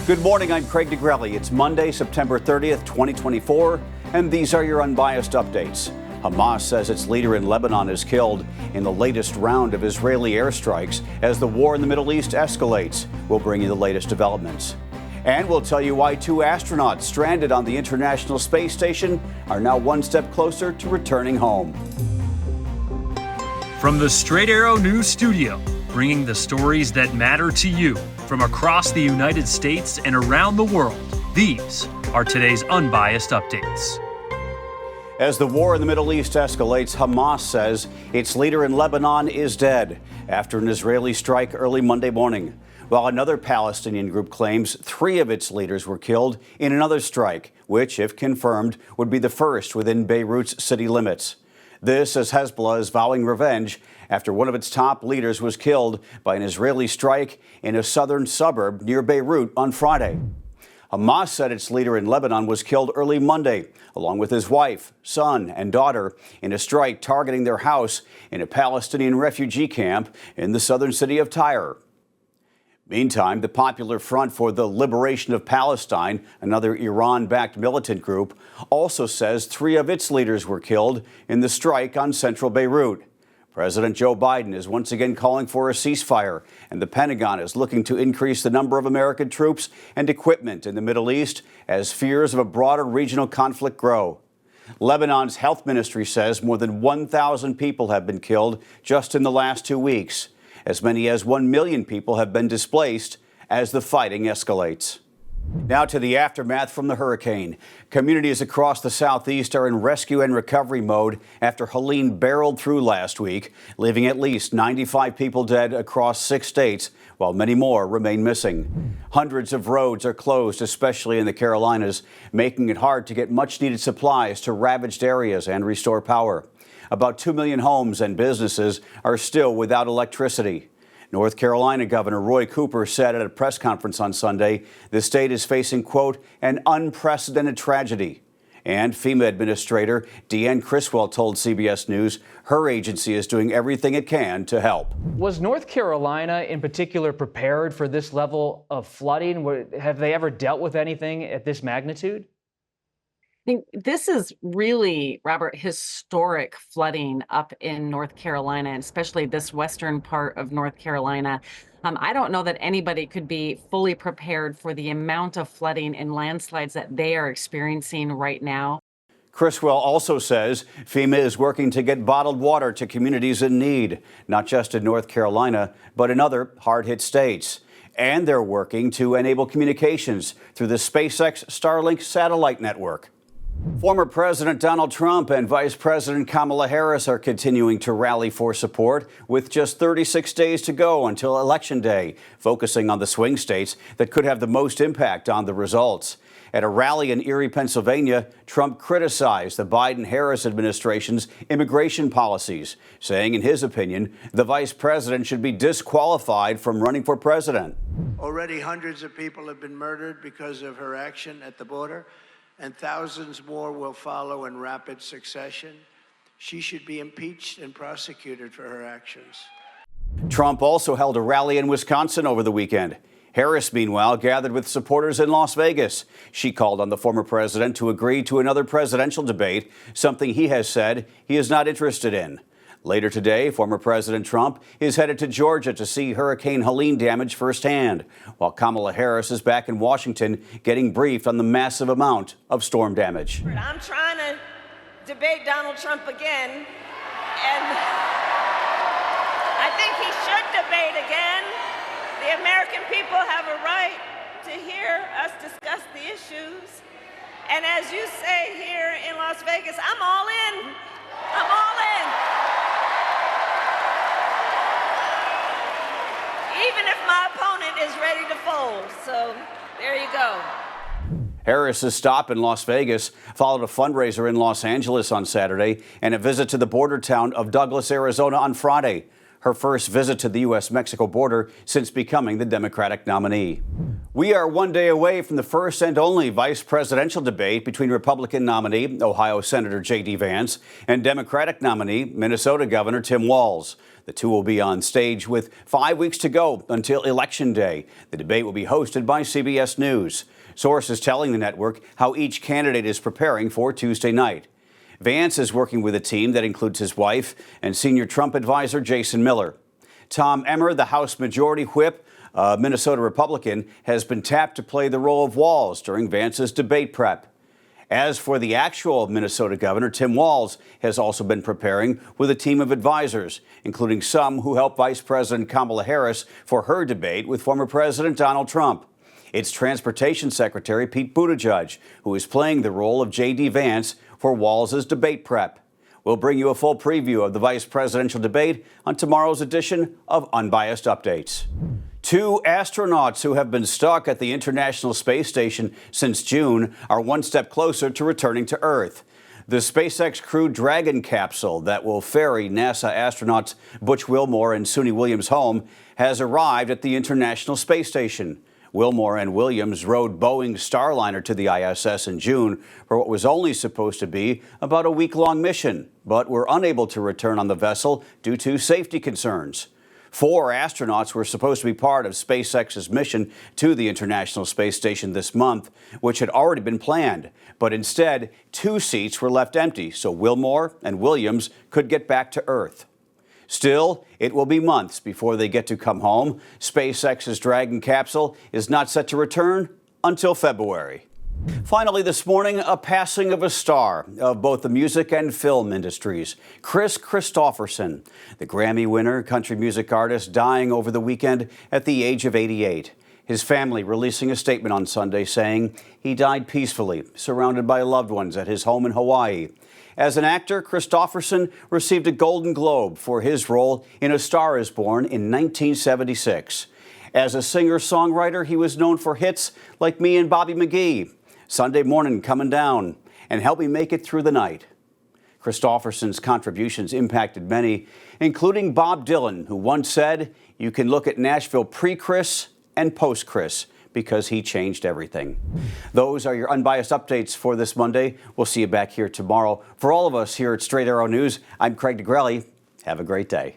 Good morning, I'm Craig DeGrelli. It's Monday, September 30th, 2024, and these are your Unbiased Updates. Hamas says its leader in Lebanon is killed in the latest round of Israeli airstrikes as the war in the Middle East escalates. We'll bring you the latest developments. And we'll tell you why 2 astronauts stranded on the International Space Station are now one step closer to returning home. From the Straight Arrow News Studio, bringing the stories that matter to you from across the United States and around the world, these are today's Unbiased Updates. As the war in the Middle East escalates, Hamas says its leader in Lebanon is dead after an Israeli strike early Monday morning, while another Palestinian group claims 3 of its leaders were killed in another strike, which, if confirmed, would be the first within Beirut's city limits. This as Hezbollah is vowing revenge after one of its top leaders was killed by an Israeli strike in a southern suburb near Beirut on Friday. Hamas said its leader in Lebanon was killed early Monday, along with his wife, son, and daughter, in a strike targeting their house in a Palestinian refugee camp in the southern city of Tyre. Meantime, the Popular Front for the Liberation of Palestine, another Iran-backed militant group, also says 3 of its leaders were killed in the strike on central Beirut. President Joe Biden is once again calling for a ceasefire, and the Pentagon is looking to increase the number of American troops and equipment in the Middle East as fears of a broader regional conflict grow. Lebanon's health ministry says more than 1,000 people have been killed just in the last 2 weeks. As many as 1 million people have been displaced as the fighting escalates. Now to the aftermath from the hurricane. Communities across the southeast are in rescue and recovery mode after Helene barreled through last week, leaving at least 95 people dead across 6 states, while many more remain missing. Hundreds of roads are closed, especially in the Carolinas, making it hard to get much-needed supplies to ravaged areas and restore power. About 2 million homes and businesses are still without electricity. North Carolina Governor Roy Cooper said at a press conference on Sunday the state is facing, quote, an unprecedented tragedy. And FEMA Administrator Deanne Criswell told CBS News her agency is doing everything it can to help. Was North Carolina in particular prepared for this level of flooding? Have they ever dealt with anything at this magnitude? I think this is really, Robert, historic flooding up in North Carolina, and especially this western part of North Carolina. I don't know that anybody could be fully prepared for the amount of flooding and landslides that they are experiencing right now. Criswell also says FEMA is working to get bottled water to communities in need, not just in North Carolina, but in other hard-hit states. And they're working to enable communications through the SpaceX Starlink satellite network. Former President Donald Trump and Vice President Kamala Harris are continuing to rally for support with just 36 days to go until Election Day, focusing on the swing states that could have the most impact on the results. At a rally in Erie, Pennsylvania, Trump criticized the Biden-Harris administration's immigration policies, saying, in his opinion, the vice president should be disqualified from running for president. Already hundreds of people have been murdered because of her action at the border, and thousands more will follow in rapid succession. She should be impeached and prosecuted for her actions. Trump also held a rally in Wisconsin over the weekend. Harris, meanwhile, gathered with supporters in Las Vegas. She called on the former president to agree to another presidential debate, something he has said he is not interested in. Later today, former President Trump is headed to Georgia to see Hurricane Helene damage firsthand, while Kamala Harris is back in Washington getting briefed on the massive amount of storm damage. I'm trying to debate Donald Trump again, and I think he should debate again. The American people have a right to hear us discuss the issues. And as you say here in Las Vegas, I'm all in. I'm all in. Even if my opponent is ready to fold. So there you go. Harris's stop in Las Vegas followed a fundraiser in Los Angeles on Saturday and a visit to the border town of Douglas, Arizona on Friday. Her first visit to the U.S.-Mexico border since becoming the Democratic nominee. We are one day away from the first and only vice presidential debate between Republican nominee, Ohio Senator J.D. Vance, and Democratic nominee, Minnesota Governor Tim Walz. The two will be on stage with 5 weeks to go until Election Day. The debate will be hosted by CBS News. Sources telling the network how each candidate is preparing for Tuesday night. Vance is working with a team that includes his wife and senior Trump advisor Jason Miller. Tom Emmer, the House Majority Whip, a Minnesota Republican, has been tapped to play the role of Walz during Vance's debate prep. As for the actual Minnesota governor, Tim Walz has also been preparing with a team of advisors, including some who helped Vice President Kamala Harris for her debate with former President Donald Trump. It's Transportation Secretary Pete Buttigieg, who is playing the role of J.D. Vance for Walz's debate prep. We'll bring you a full preview of the vice presidential debate on tomorrow's edition of Unbiased Updates. 2 astronauts who have been stuck at the International Space Station since June are one step closer to returning to Earth. The SpaceX Crew Dragon capsule that will ferry NASA astronauts Butch Wilmore and Suni Williams home has arrived at the International Space Station. Wilmore and Williams rode Boeing's Starliner to the ISS in June for what was only supposed to be about a week-long mission, but were unable to return on the vessel due to safety concerns. 4 astronauts were supposed to be part of SpaceX's mission to the International Space Station this month, which had already been planned. But instead, 2 seats were left empty so Wilmore and Williams could get back to Earth. Still, it will be months before they get to come home. SpaceX's Dragon capsule is not set to return until February. Finally this morning, a passing of a star of both the music and film industries. Kristofferson, the Grammy winner country music artist, dying over the weekend at the age of 88. His family releasing a statement on Sunday saying he died peacefully, surrounded by loved ones at his home in Hawaii. As an actor, Kristofferson received a Golden Globe for his role in A Star is Born in 1976. As a singer-songwriter, he was known for hits like Me and Bobby McGee, Sunday Morning Coming Down, and Help Me Make It Through the Night. Kristofferson's contributions impacted many, including Bob Dylan, who once said, "You can look at Nashville pre-Kris and post-Kris, because he changed everything." Those are your unbiased updates for this Monday. We'll see you back here tomorrow. For all of us here at Straight Arrow News, I'm Craig DeGrelli. Have a great day.